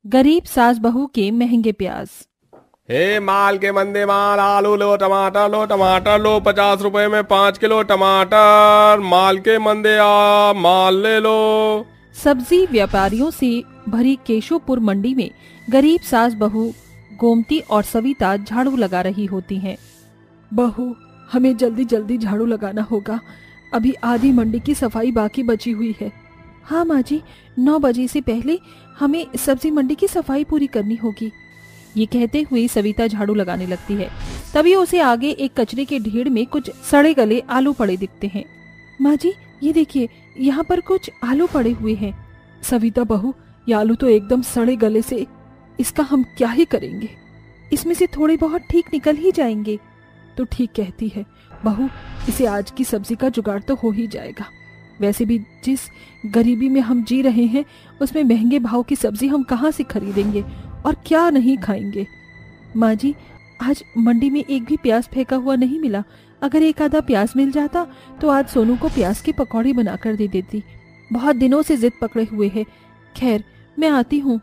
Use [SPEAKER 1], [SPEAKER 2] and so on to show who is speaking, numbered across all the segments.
[SPEAKER 1] गरीब सास बहू के महंगे प्याज।
[SPEAKER 2] हे माल के मंदे माल, आलू लो, टमाटर लो 50 रुपए में 5 किलो टमाटर। माल के मंदे आ माल ले लो।
[SPEAKER 1] सब्जी व्यापारियों से भरी केशोपुर मंडी में गरीब सास बहू गोमती और सविता झाड़ू लगा रही होती हैं। बहू, हमें जल्दी जल्दी झाड़ू लगाना होगा, अभी आधी मंडी की सफाई बाकी बची हुई है। हाँ माँ जी, 9 बजे से पहले हमें सब्जी मंडी की सफाई पूरी करनी होगी। ये कहते हुए सविता झाड़ू लगाने लगती है। तभी उसे आगे एक कचरे के ढेर में कुछ सड़े गले आलू पड़े दिखते हैं। माँ जी, ये देखिए, यहाँ पर कुछ आलू पड़े हुए हैं। सविता बहू, ये आलू तो एकदम सड़े गले से, इसका हम क्या ही करेंगे? इसमें से थोड़े बहुत ठीक निकल ही जाएंगे। तो ठीक कहती है बहू, इसे आज की सब्जी का जुगाड़ तो हो ही जाएगा। वैसे भी जिस गरीबी में हम जी रहे हैं, उसमें महंगे भाव की सब्जी हम कहाँ से खरीदेंगे और क्या नहीं खाएंगे। माँ जी, आज मंडी में एक भी प्याज फेंका हुआ नहीं मिला। अगर एक आधा प्याज मिल जाता तो आज सोनू को प्याज की पकौड़ी बनाकर दे देती। बहुत दिनों से जिद पकड़े हुए है। खैर, मैं आती हूँ।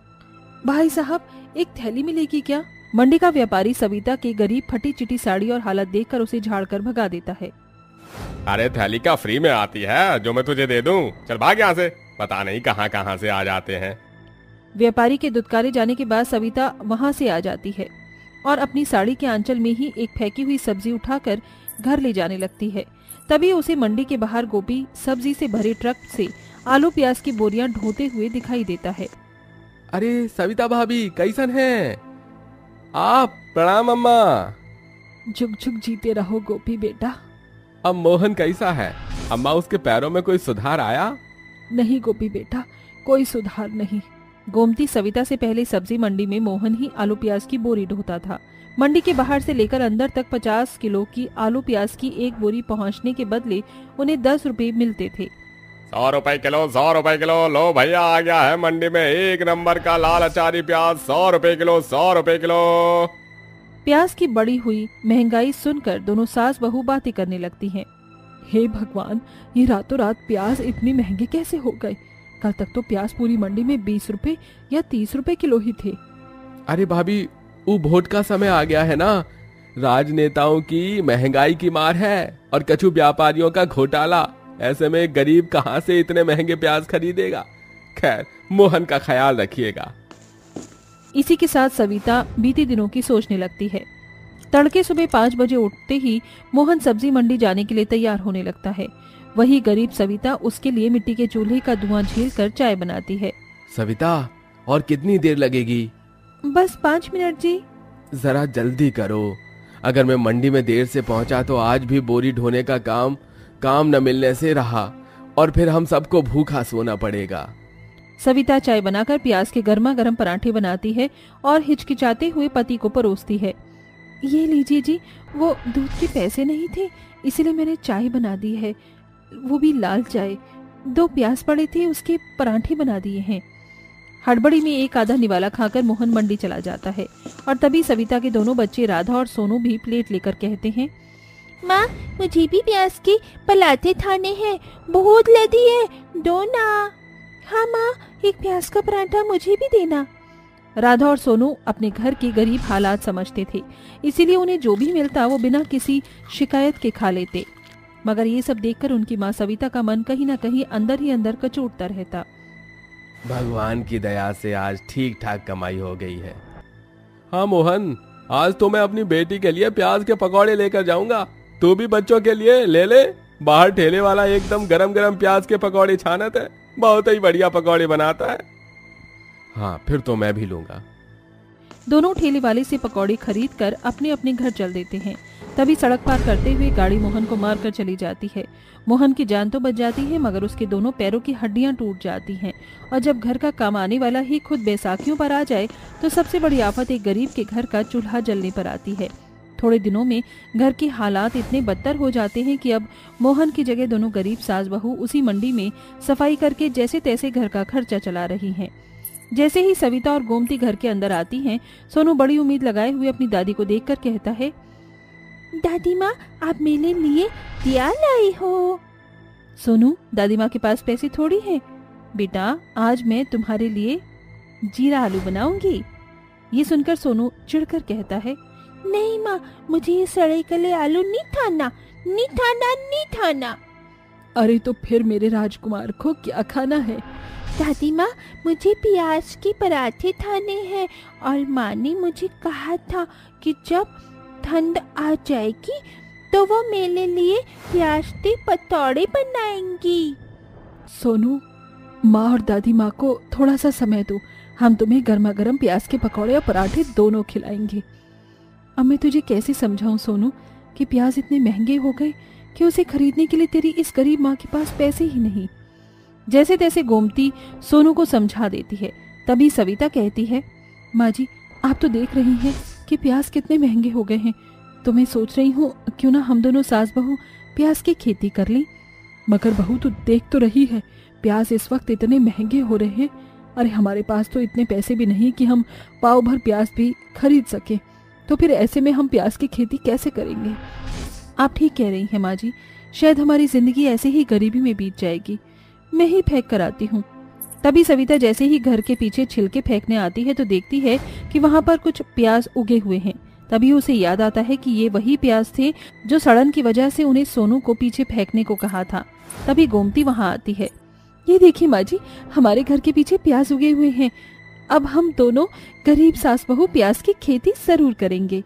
[SPEAKER 1] भाई साहब, एक थैली मिलेगी क्या? मंडी का व्यापारी सविता की गरीब फटी चिटी साड़ी और हालत देखकर उसे झाड़कर भगा देता है।
[SPEAKER 2] अरे थैली का फ्री में आती है जो मैं तुझे दे दूं। चल भाग यहाँ से, पता नहीं कहाँ कहाँ से आ जाते हैं।
[SPEAKER 1] व्यापारी के दुत्कारे जाने के बाद सविता वहां से आ जाती है और अपनी साड़ी के आंचल में ही एक फेंकी हुई सब्जी उठाकर घर ले जाने लगती है। तभी उसे मंडी के बाहर गोपी सब्जी से भरे ट्रक से आलू प्याज की बोरियां ढोते हुए दिखाई देता है।
[SPEAKER 2] अरे सविता भाभी, कैसन है आप? प्रणाम अम्मा।
[SPEAKER 1] झुक झुक जीते रहो गोपी बेटा।
[SPEAKER 2] अब मोहन कैसा है अम्मा? उसके पैरों में कोई सुधार आया?
[SPEAKER 1] नहीं गोपी बेटा, कोई सुधार नहीं। गोमती सविता से पहले सब्जी मंडी में मोहन ही आलू प्याज की बोरी ढोता था। मंडी के बाहर से लेकर अंदर तक 50 किलो की आलू प्याज की एक बोरी पहुंचने के बदले उन्हें 10 रुपए मिलते थे।
[SPEAKER 2] 100 रुपए किलो, 100 रुपए किलो। लो भैया, आ गया है मंडी में एक नंबर का लाल अचारी प्याज। 100 रुपए किलो, 100 रुपए किलो।
[SPEAKER 1] प्याज की बढ़ी हुई महंगाई सुनकर दोनों सास बहू बातें करने लगती हैं। हे भगवान, ये रातों रात प्याज इतने महंगे कैसे हो गए? कल तक तो प्याज पूरी मंडी में 20 रुपए या 30 रुपए किलो ही थे।
[SPEAKER 2] अरे भाभी, वो वोट का समय आ गया है ना। राजनेताओं की महंगाई की मार है और कछु व्यापारियों का घोटाला। ऐसे में गरीब कहाँ से इतने महंगे प्याज खरीदेगा? खैर, मोहन का ख्याल रखिएगा।
[SPEAKER 1] इसी के साथ सविता बीते दिनों की सोचने लगती है। तड़के सुबह 5 बजे उठते ही मोहन सब्जी मंडी जाने के लिए तैयार होने लगता है। वही गरीब सविता उसके लिए मिट्टी के चूल्हे का धुआं झेलकर चाय बनाती है।
[SPEAKER 2] सविता, और कितनी देर लगेगी?
[SPEAKER 1] बस 5 मिनट जी।
[SPEAKER 2] जरा जल्दी करो। अगर मैं मंडी में देर से पहुंचा तो आज भी बोरी ढोने का काम न मिलने से रहा और फिर हम सबको भूखा सोना पड़ेगा।
[SPEAKER 1] सविता चाय बनाकर प्याज के गर्मा गर्म पराठे बनाती है और हिचकिचाते हुए पति को परोसती है। ये लीजिए जी, वो दूध के पैसे नहीं थे, इसलिए मैंने चाय बना दी है, वो भी लाल चाय। 2 प्याज पड़े थे, उसके पराठे बना दिए हैं। हड़बड़ी में एक आधा निवाला खाकर मोहन मंडी चला जाता है और तभी सविता के दोनों बच्चे राधा और सोनू भी प्लेट लेकर कहते हैं, माँ, मुझे भी प्याज के पराठे खाने हैं, बहुत लदी है, दो ना। हाँ माँ, एक प्याज का पराठा मुझे भी देना। राधा और सोनू अपने घर के गरीब हालात समझते थे, इसीलिए उन्हें जो भी मिलता वो बिना किसी शिकायत के खा लेते। मगर ये सब देखकर उनकी माँ सविता का मन कहीं न कहीं अंदर ही अंदर कचोटता रहता।
[SPEAKER 2] भगवान की दया से आज ठीक ठाक कमाई हो गई है। हाँ मोहन, आज तो मैं अपनी बेटी के लिए प्याज के पकौड़े लेकर जाऊंगा। तू भी बच्चों के लिए ले ले। बाहर ठेले वाला एकदम गरम गरम प्याज के पकौड़े छानत है, बहुत ही बढ़िया पकौड़े बनाता है। हाँ, फिर तो मैं भी लूंगा।
[SPEAKER 1] दोनों ठेले वाले से पकौड़े खरीद कर अपने अपने घर चल देते हैं। तभी सड़क पार करते हुए गाड़ी मोहन को मारकर चली जाती है। मोहन की जान तो बच जाती है, मगर उसके दोनों पैरों की हड्डियां टूट जाती हैं और जब घर का काम आने वाला ही खुद बैसाखियों पर आ जाए तो सबसे बड़ी आफत एक गरीब के घर का चूल्हा जलने पर आती है। थोड़े दिनों में घर के हालात इतने बदतर हो जाते हैं कि अब मोहन की जगह दोनों गरीब सास बहू उसी मंडी में सफाई करके जैसे तैसे घर का खर्चा चला रही हैं। जैसे ही सविता और गोमती घर के अंदर आती हैं, सोनू बड़ी उम्मीद लगाए हुए अपनी दादी को देखकर कहता है, दादी माँ, आप मेरे लिए दिया लाई हो। सोनू, दादी माँ के पास पैसे थोड़ी हैं। बेटा, आज मैं तुम्हारे लिए जीरा आलू बनाऊंगी। ये सुनकर सोनू चिढ़कर कहता है, नहीं माँ, मुझे ये सड़े गले आलू नहीं खाना, नहीं खाना, नहीं खाना। अरे तो फिर मेरे राजकुमार को क्या खाना है? दादी माँ, मुझे प्याज के पराठे खाने हैं और माँ ने मुझे कहा था कि जब ठंड आ जाएगी तो वो मेरे लिए प्याज के पकौड़े बनाएंगी। सोनू, माँ और दादी माँ को थोड़ा सा समय दो, हम तुम्हें गर्मा गर्म प्याज के पकौड़े और पराठे दोनों खिलाएंगे। अब मैं तुझे कैसे समझाऊं सोनू कि प्याज इतने महंगे हो गए कि उसे खरीदने के लिए तेरी इस गरीब माँ के पास पैसे ही नहीं। जैसे तैसे गोमती सोनू को समझा देती है। तभी सविता कहती है, माँ जी, आप तो देख रही हैं कि प्याज कितने महंगे हो गए हैं, तो मैं सोच रही हूँ क्यों ना हम दोनों सास बहू प्याज की खेती कर लें। मगर बहू तो देख तो रही है, प्याज इस वक्त इतने महंगे हो रहे हैं। अरे हमारे पास तो इतने पैसे भी नहीं कि हम पाव भर प्याज भी खरीद सके, तो फिर ऐसे में हम प्याज की खेती कैसे करेंगे? आप ठीक कह रही हैं माँ जी, शायद हमारी जिंदगी ऐसे ही गरीबी में बीत जाएगी। मैं ही फेंक कर आती हूँ। तभी सविता जैसे ही घर के पीछे छिलके फेंकने आती है तो देखती है कि वहाँ पर कुछ प्याज उगे हुए हैं। तभी उसे याद आता है कि ये वही प्याज थे जो सड़न की वजह से उन्हें सोनू को पीछे फेंकने को कहा था। तभी गोमती वहाँ आती है। ये देखिए माँ जी, हमारे घर के पीछे प्याज उगे हुए हैं। अब हम दोनों गरीब सास बहू प्याज की खेती जरूर करेंगे।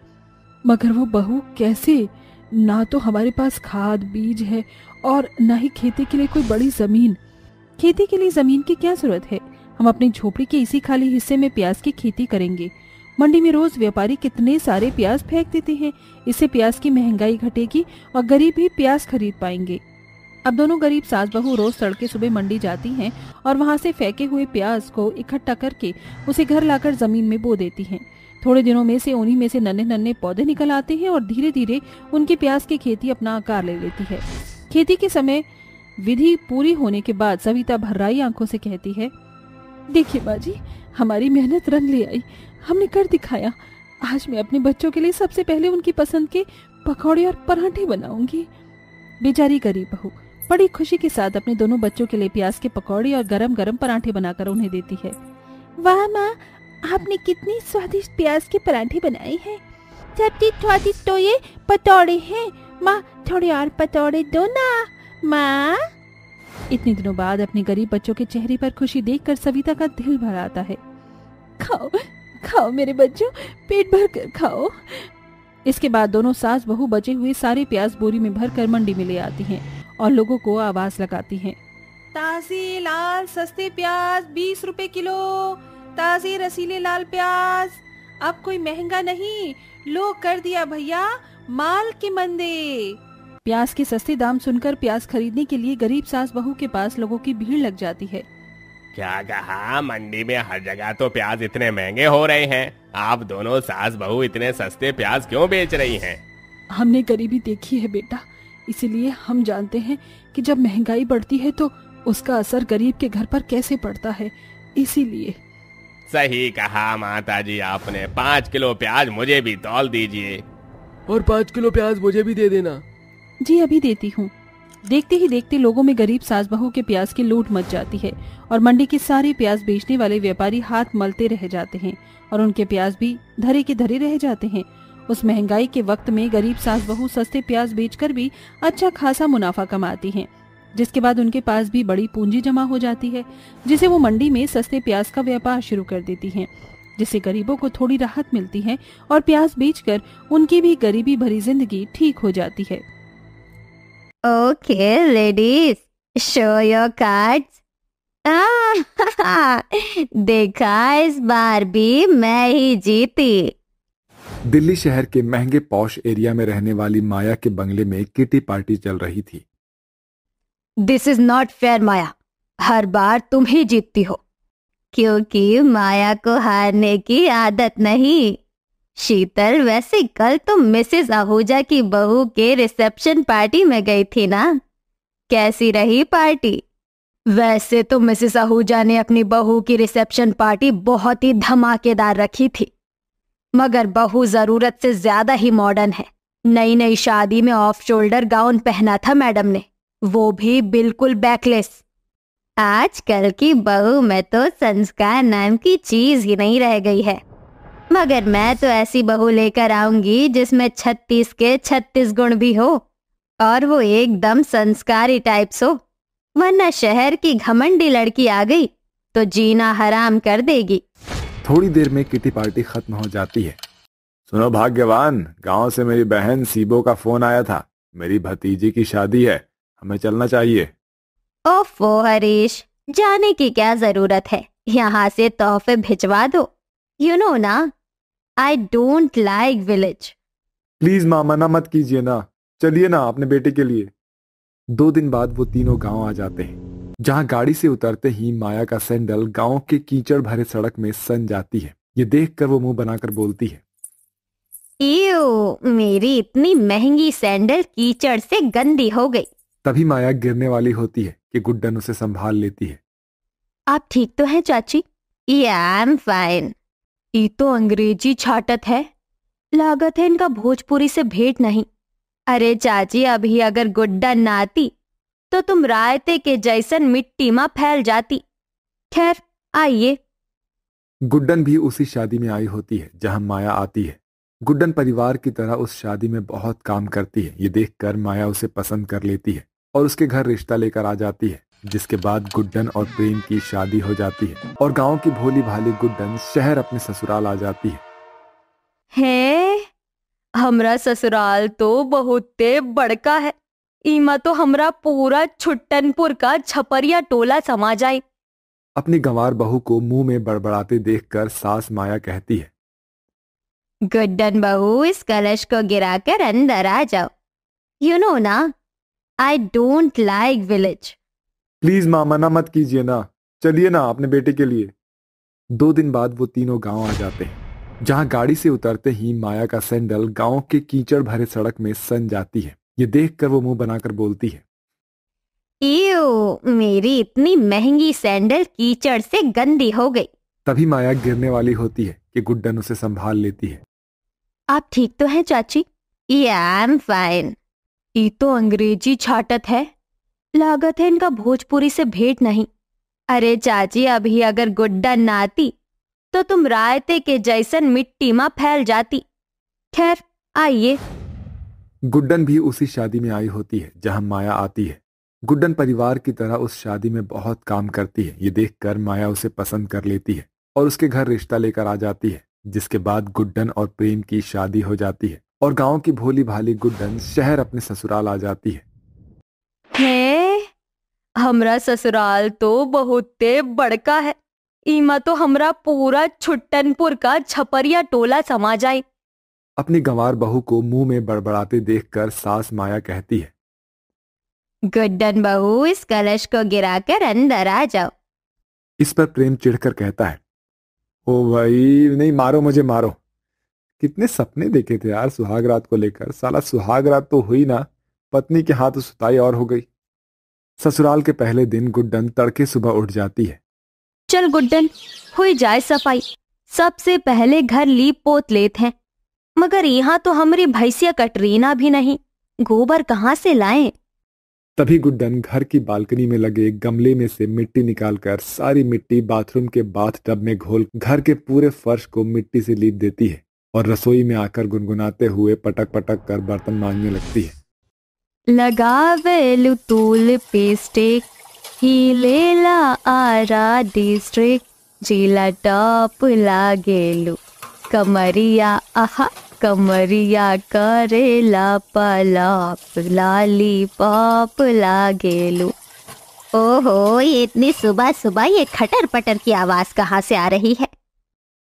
[SPEAKER 1] मगर वो बहू कैसे? ना तो हमारे पास खाद बीज है और ना ही खेती के लिए कोई बड़ी जमीन। खेती के लिए जमीन की क्या जरूरत है? हम अपनी झोपड़ी के इसी खाली हिस्से में प्याज की खेती करेंगे। मंडी में रोज व्यापारी कितने सारे प्याज फेंक देते हैं, इससे प्याज की महंगाई घटेगी और गरीब भी प्याज खरीद पाएंगे। अब दोनों गरीब सास बहू रोज तड़के सुबह मंडी जाती हैं और वहां से फेंके हुए प्याज को इकट्ठा करके उसे घर लाकर जमीन में बो देती हैं। थोड़े दिनों में से उन्हीं में से नन्हे नन्हे पौधे निकल आते हैं और धीरे धीरे उनकी प्याज की खेती अपना आकार ले लेती है। खेती के समय विधि पूरी होने के बाद सविता भर्राई आंखों से कहती है, देखिए माँ जी, हमारी मेहनत रंग ले आई, हमने कर दिखाया। आज मैं अपने बच्चों के लिए सबसे पहले उनकी पसंद के पकौड़े और पराठे बनाऊंगी। बेचारी गरीब बहू बड़ी खुशी के साथ अपने दोनों बच्चों के लिए प्याज के पकौड़े और गरम गरम पराठे बनाकर उन्हें देती है। वाह माँ, आपने कितनी स्वादिष्ट प्याज के पराठे बनाए हैं। सबसे स्वादिष्ट तो ये पकौड़े हैं। माँ, थोड़े और पकौड़े दो ना माँ। इतने दिनों बाद अपने गरीब बच्चों के चेहरे पर खुशी देखकर सविता का दिल भर आता है। खाओ खाओ मेरे बच्चों, पेट भर कर खाओ। इसके बाद दोनों सास बहू बचे हुए सारे प्याज बोरी में भरकर मंडी में ले आती हैं और लोगों को आवाज लगाती हैं, ताजे लाल सस्ते प्याज 20 रुपए किलो, ताजे रसीले लाल प्याज, अब कोई महंगा नहीं, लो कर दिया भैया, माल के मंदे। प्याज के सस्ते दाम सुनकर प्याज खरीदने के लिए गरीब सास बहू के पास लोगों की भीड़ लग जाती है।
[SPEAKER 2] क्या कहा? मंडी में हर जगह तो प्याज इतने महंगे हो रहे हैं, आप दोनों सास बहू इतने सस्ते प्याज क्यों बेच रही हैं?
[SPEAKER 1] हमने गरीबी देखी है बेटा, इसीलिए हम जानते हैं कि जब महंगाई बढ़ती है तो उसका असर गरीब के घर पर कैसे पड़ता है, इसीलिए।
[SPEAKER 2] सही कहा माताजी आपने। 5 किलो प्याज मुझे भी तौल दीजिए।
[SPEAKER 3] और 5 किलो प्याज मुझे भी दे देना।
[SPEAKER 1] जी अभी देती हूँ। देखते ही देखते लोगों में गरीब सास बहू के प्याज की लूट मच जाती है और मंडी के सारे प्याज बेचने वाले व्यापारी हाथ मलते रह जाते हैं और उनके प्याज भी धरे के धरे रह जाते हैं। उस महंगाई के वक्त में गरीब सास बहू सस्ते प्याज बेचकर भी अच्छा खासा मुनाफा कमाती हैं, जिसके बाद उनके पास भी बड़ी पूंजी जमा हो जाती है, जिसे वो मंडी में सस्ते प्याज का व्यापार शुरू कर देती हैं, जिससे गरीबों को थोड़ी राहत मिलती है और प्याज बेचकर उनकी भी गरीबी भरी जिंदगी ठीक हो जाती है।
[SPEAKER 4] Okay, ladies, show your cards. देखा, इस बार भी मैं ही जीती।
[SPEAKER 5] दिल्ली शहर के महंगे पॉश एरिया में रहने वाली माया के बंगले में किटी पार्टी चल रही थी।
[SPEAKER 4] दिस इज नॉट फेयर माया, हर बार तुम ही जीतती हो। क्योंकि माया को हारने की आदत नहीं। शीतल, वैसे कल तुम मिसेस आहूजा की बहू के रिसेप्शन पार्टी में गई थी ना? कैसी रही पार्टी? वैसे तो मिसेस आहूजा ने अपनी बहू की रिसेप्शन पार्टी बहुत ही धमाकेदार रखी थी, मगर बहू जरूरत से ज्यादा ही मॉडर्न है। नई नई शादी में ऑफ शोल्डर गाउन पहना था मैडम ने, वो भी बिल्कुल बैकलेस। आजकल की बहू में तो संस्कार नाम की चीज ही नहीं रह गई है। मगर मैं तो ऐसी बहू लेकर आऊंगी जिसमें 36 के 36 गुण भी हो और वो एकदम संस्कारी टाइप्स हो, वरना शहर की घमंडी लड़की आ गई तो जीना हराम कर देगी।
[SPEAKER 5] थोड़ी देर में किटी पार्टी खत्म हो जाती है। सुनो भाग्यवान, गांव से मेरी बहन सीबो का फोन आया था। मेरी भतीजी की शादी है, हमें चलना चाहिए।
[SPEAKER 4] ओफो हरीश, जाने की क्या जरूरत है, यहाँ से तोहफे भिजवा दो। यू नो ना, I don't like village.
[SPEAKER 5] Please माँ, मना मत कीजिए ना, चलिए ना अपने बेटे के लिए। 2 दिन बाद वो तीनों गांव आ जाते हैं, जहां गाड़ी से उतरते ही माया का सैंडल गांव के कीचड़ भरे सड़क में सन जाती है। ये देखकर वो मुंह बनाकर बोलती है,
[SPEAKER 4] इयो, मेरी इतनी महंगी सैंडल कीचड़ से गंदी हो गई।
[SPEAKER 5] तभी माया गिरने वाली होती है कि गुड्डन उसे संभाल लेती है।
[SPEAKER 4] आप ठीक तो हैं चाची? या आई एम फाइन। ये तो अंग्रेजी छाटत है, लागत है इनका भोजपुरी से भेंट नहीं। अरे चाची, अभी अगर गुड्डन ना आती तो तुम रायते के जैसन मिट्टी में फैल जाती। खैर आइए।
[SPEAKER 5] गुड्डन भी उसी शादी में आई होती है जहां माया आती है। गुड्डन परिवार की तरह उस शादी में बहुत काम करती है। ये देखकर माया उसे पसंद कर लेती है और उसके घर रिश्ता लेकर आ जाती है, जिसके बाद गुड्डन और प्रेम की शादी हो जाती है और गांव की भोली भाली गुड्डन शहर अपने ससुराल आ जाती है।
[SPEAKER 4] हमरा ससुराल तो बहुत बड़का है, इमा तो हमरा पूरा छुट्टनपुर का छपरिया टोला समा जाए।
[SPEAKER 5] अपनी गंवार बहू को मुंह में बड़बड़ाते देखकर सास माया कहती है,
[SPEAKER 4] गुड्डन बहू, इस कलश को गिराकर अंदर आ जाओ। यू नो ना, I don't like village.
[SPEAKER 5] Please माँ, मना मत कीजिए ना, चलिए ना अपने बेटे के लिए। 2 दिन बाद वो तीनों गांव आ जाते हैं, जहां गाड़ी से उतरते ही माया का सैंडल गांव के कीचड़ भरे सड़क में सन जाती है। ये देखकर वो मुंह बनाकर बोलती है,
[SPEAKER 4] इयो, मेरी इतनी महंगी सैंडल कीचड़ से गंदी हो गई।
[SPEAKER 5] तभी माया गिरने वाली होती है कि गुड्डन उसे संभाल लेती है।
[SPEAKER 4] आप ठीक तो हैं चाची? या आई एम फाइन। ये तो अंग्रेजी छाटत है, लागत है इनका भोजपुरी से भेंट नहीं। अरे चाची, अभी अगर गुड्डन ना आती तो तुम रायते के जैसन मिट्टी में फैल जाती। खैर आइए।
[SPEAKER 5] गुड्डन भी उसी शादी में आई होती है जहां माया आती है। गुड्डन परिवार की तरह उस शादी में बहुत काम करती है। ये देखकर माया उसे पसंद कर लेती है और उसके घर रिश्ता लेकर आ जाती है, जिसके बाद गुड्डन और प्रेम की शादी हो जाती है और गांव की भोली भाली गुड्डन शहर अपने ससुराल आ जाती है।
[SPEAKER 4] हमरा ससुराल तो बहुत बड़का है, इमा तो हमरा पूरा छुट्टनपुर का छपरिया टोला समा जाए।
[SPEAKER 5] अपनी गंवार बहू को मुंह में बड़बड़ाते देखकर सास माया कहती है,
[SPEAKER 4] गुड्डन बहू, इस कलश को गिराकर अंदर आ जाओ।
[SPEAKER 5] इस पर प्रेम चिढ़कर कहता है, ओ भाई नहीं, मारो मुझे मारो। कितने सपने देखे थे यार सुहाग रात को लेकर, साला सुहाग रात तो हुई ना, पत्नी के हाथ सुताई और हो गई। ससुराल के पहले दिन गुड्डन तड़के सुबह उठ जाती है।
[SPEAKER 4] चल गुड्डन, हुई जाए सफाई। सबसे पहले घर लीप पोत लेते हैं, मगर यहाँ तो हमारी भैंसिया कटरीना भी नहीं, गोबर कहाँ से लाएं?
[SPEAKER 5] तभी गुड्डन घर की बालकनी में लगे गमले में से मिट्टी निकालकर सारी मिट्टी बाथरूम के बाथ टब में घोल घर के पूरे फर्श को मिट्टी से लीप देती है और रसोई में आकर गुनगुनाते हुए पटक पटक कर बर्तन मांजने लगती है।
[SPEAKER 4] लगावेलु तूल पेस्टिक, हिलेला आरा डिस्ट्रिक्ट, जिला टॉप लागेलु, कमरिया आहा कमरिया करेला पलाप, लॉलीपॉप लागेलु। ओहो, ये इतनी सुबह सुबह ये खटर पटर की आवाज कहाँ से आ रही है?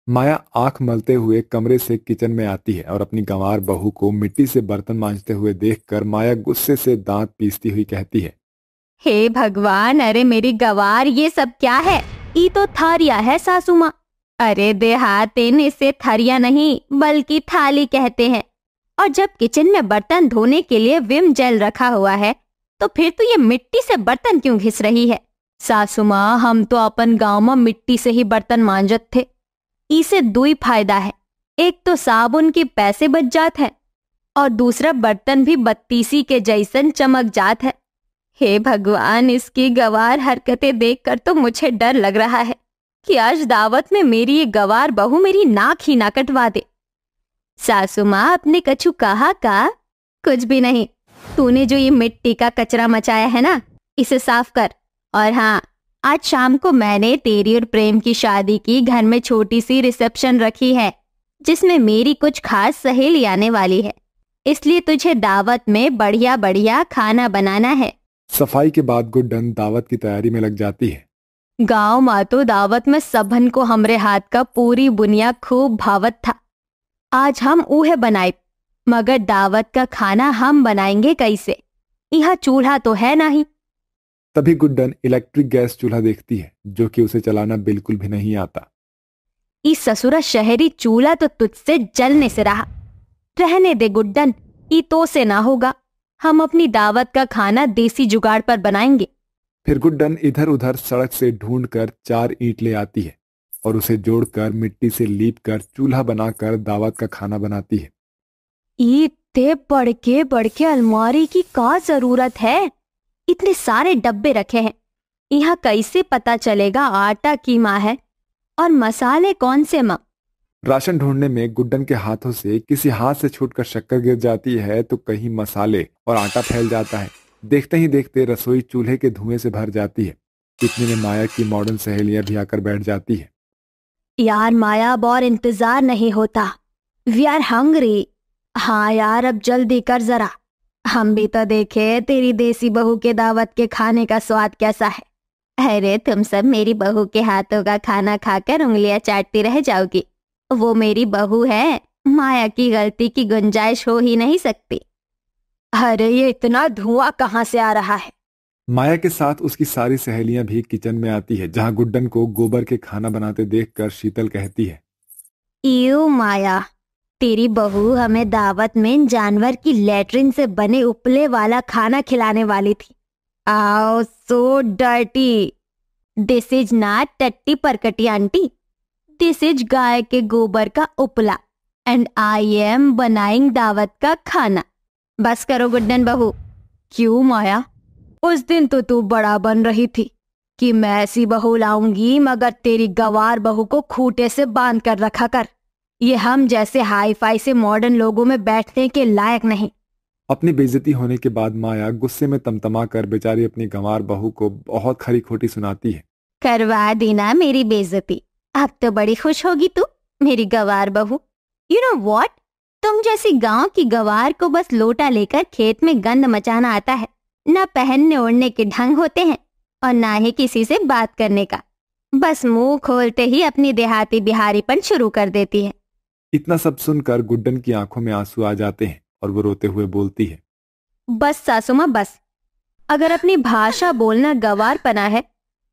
[SPEAKER 5] माया आंख मलते हुए कमरे से किचन में आती है और अपनी गंवार बहू को मिट्टी से बर्तन मांजते हुए देखकर माया गुस्से से दांत पीसती हुई कहती है,
[SPEAKER 4] हे भगवान, अरे मेरी गंवार, ये सब क्या है? ये तो थारिया है सासू माँ। अरे देहातिन, इसे थरिया नहीं बल्कि थाली कहते हैं। और जब किचन में बर्तन धोने के लिए विम जेल रखा हुआ है तो फिर तो ये मिट्टी से बर्तन क्यों घिस रही है? सासू माँ, हम तो अपन गांव में मिट्टी से ही बर्तन मांजत थे। इसे दो ही फायदा है, एक तो साबुन के पैसे बच जात है और दूसरा बर्तन भी बत्तीसी के जैसन चमक जात है। हे भगवान, इसकी गवार हरकतें देखकर तो मुझे डर लग रहा है कि आज दावत में मेरी ये गवार बहू मेरी नाक ही ना कटवा दे। सासू माँ, अपने कछु कहा का? कुछ भी नहीं। तूने जो ये मिट्टी का कचरा मचाया है ना, इसे साफ कर। और हाँ, आज शाम को मैंने तेरी और प्रेम की शादी की घर में छोटी सी रिसेप्शन रखी है, जिसमें मेरी कुछ खास सहेली आने वाली है, इसलिए तुझे दावत में बढ़िया बढ़िया खाना बनाना है।
[SPEAKER 5] सफाई के बाद गुड्डन दावत की तैयारी में लग जाती है।
[SPEAKER 4] गांव माँ तो दावत में सबन को हमरे हाथ का पूरी बुनिया खूब भावत था। आज हम ऊहे बनाए, मगर दावत का खाना हम बनाएंगे कैसे? यहाँ चूल्हा तो है नहीं।
[SPEAKER 5] तभी गुड्डन इलेक्ट्रिक गैस चूल्हा देखती है, जो कि उसे चलाना बिल्कुल भी नहीं आता।
[SPEAKER 4] इस ससुरा शहरी चूल्हा तो तुझसे जलने से रहा। रहने दे गुड्डन, ई तो से ना होगा। हम अपनी दावत का खाना देसी जुगाड़ पर बनाएंगे।
[SPEAKER 5] फिर गुड्डन इधर उधर सड़क से ढूंढकर 4 ईंट ले आती है और उसे जोड़कर मिट्टी से लीप कर चूल्हा बनाकर दावत का खाना बनाती है।
[SPEAKER 4] इतने बड़के अलमारी की का जरूरत है? इतने सारे डब्बे रखे हैं, यहाँ कैसे पता चलेगा आटा की माँ है और मसाले कौन से माँ?
[SPEAKER 5] राशन ढूंढने में गुड्डन के हाथों से किसी हाथ से छूटकर शक्कर गिर जाती है तो कहीं मसाले और आटा फैल जाता है। देखते ही देखते रसोई चूल्हे के धुएं से भर जाती है। इतने में माया की मॉडर्न सहेलियां भी आकर बैठ जाती है।
[SPEAKER 4] यार माया, अब और इंतजार नहीं होता। We are hungry. हाँ यार, अब जल्दी कर जरा, हम भी तो देखे तेरी देसी बहू के दावत के खाने का स्वाद कैसा है। अरे तुम सब मेरी बहू के हाथों का खाना खाकर उंगलियां चाटती रह जाओगी। वो मेरी बहू है, माया की गलती की गुंजाइश हो ही नहीं सकती। अरे ये इतना धुआं कहाँ से आ रहा है?
[SPEAKER 5] माया के साथ उसकी सारी सहेलियां भी किचन में आती है, जहां गुड्डन को गोबर के खाना बनाते देखकर शीतल कहती है,
[SPEAKER 4] इयो माया, तेरी बहू हमें दावत में जानवर की लैट्रिन से बने उपले वाला खाना खिलाने वाली थी। आओ, so dirty. This is not टट्टी परकटी आंटी, दिस इज गाय के गोबर का उपला एंड आई एम बनाइंग दावत का खाना। बस करो गुड्डन बहू। क्यों माया, उस दिन तो तू बड़ा बन रही थी कि मैं ऐसी बहू लाऊंगी, मगर तेरी गवार बहू को खूंटे से बांध कर रखा कर। ये हम जैसे हाई फाई से मॉडर्न लोगों में बैठने के लायक नहीं।
[SPEAKER 5] अपनी बेइज्जती होने के बाद माया गुस्से में तमतमा कर बेचारी अपनी गंवार बहू को बहुत खरी खोटी सुनाती है।
[SPEAKER 4] करवा देना मेरी बेइज्जती, अब तो बड़ी खुश होगी तू मेरी गवार बहू। यू नो व्हाट, तुम जैसी गांव की गवार को बस लोटा लेकर खेत में गंद मचाना आता है। न पहनने ओढ़ने के ढंग होते हैं और ना ही किसी से बात करने का। बस मुंह खोलते ही अपनी देहाती बिहारीपन शुरू कर देती है।
[SPEAKER 5] इतना सब सुनकर गुड्डन की आंखों में आंसू आ जाते हैं और वो रोते हुए बोलती है,
[SPEAKER 4] बस सासू माँ बस। अगर अपनी भाषा बोलना गवार पना है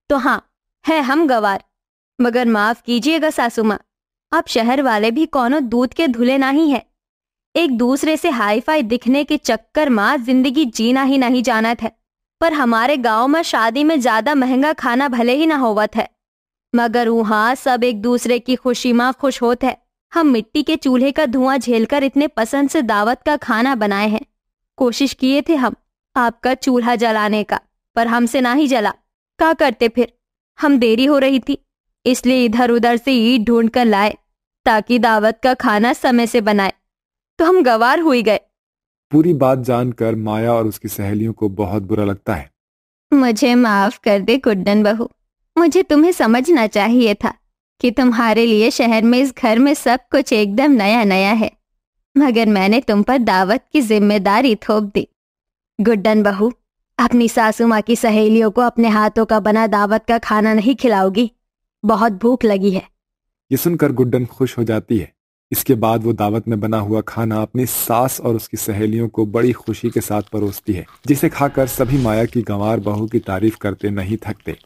[SPEAKER 4] तो हाँ, है हम गवार, मगर माफ कीजिएगा सासू माँ, आप शहर वाले भी कोनो दूध के धुले नहीं है। एक दूसरे से हाई फाई दिखने के चक्कर माँ जिंदगी जीना ही नहीं जानत है। पर हमारे गांव में शादी में ज्यादा महंगा खाना भले ही ना होवत है, मगर वहाँ सब एक दूसरे की खुशी माँ खुश होत है। हम मिट्टी के चूल्हे का धुआं झेलकर इतने पसंद से दावत का खाना बनाए हैं। कोशिश किए थे हम आपका चूल्हा जलाने का, पर हमसे ना ही जला। क्या करते फिर, हम देरी हो रही थी, इसलिए इधर उधर से ईंट ढूंढ कर लाए ताकि दावत का खाना समय से बनाए, तो हम गवार हुई गए।
[SPEAKER 5] पूरी बात जानकर माया और उसकी सहेलियों को बहुत बुरा लगता है।
[SPEAKER 4] मुझे माफ कर दे गुड्डन बहू, मुझे तुम्हें समझना चाहिए था कि तुम्हारे लिए शहर में इस घर में सब कुछ एकदम नया नया है, मगर मैंने तुम पर दावत की जिम्मेदारी थोप दी। गुड्डन बहू, अपनी सासू माँ की सहेलियों को अपने हाथों का बना दावत का खाना नहीं खिलाओगी? बहुत भूख लगी है।
[SPEAKER 5] ये सुनकर गुड्डन खुश हो जाती है। इसके बाद वो दावत में बना हुआ खाना अपनी सास और उसकी सहेलियों को बड़ी खुशी के साथ परोसती है, जिसे खाकर सभी माया की गंवार बहू की तारीफ करते नहीं थकते।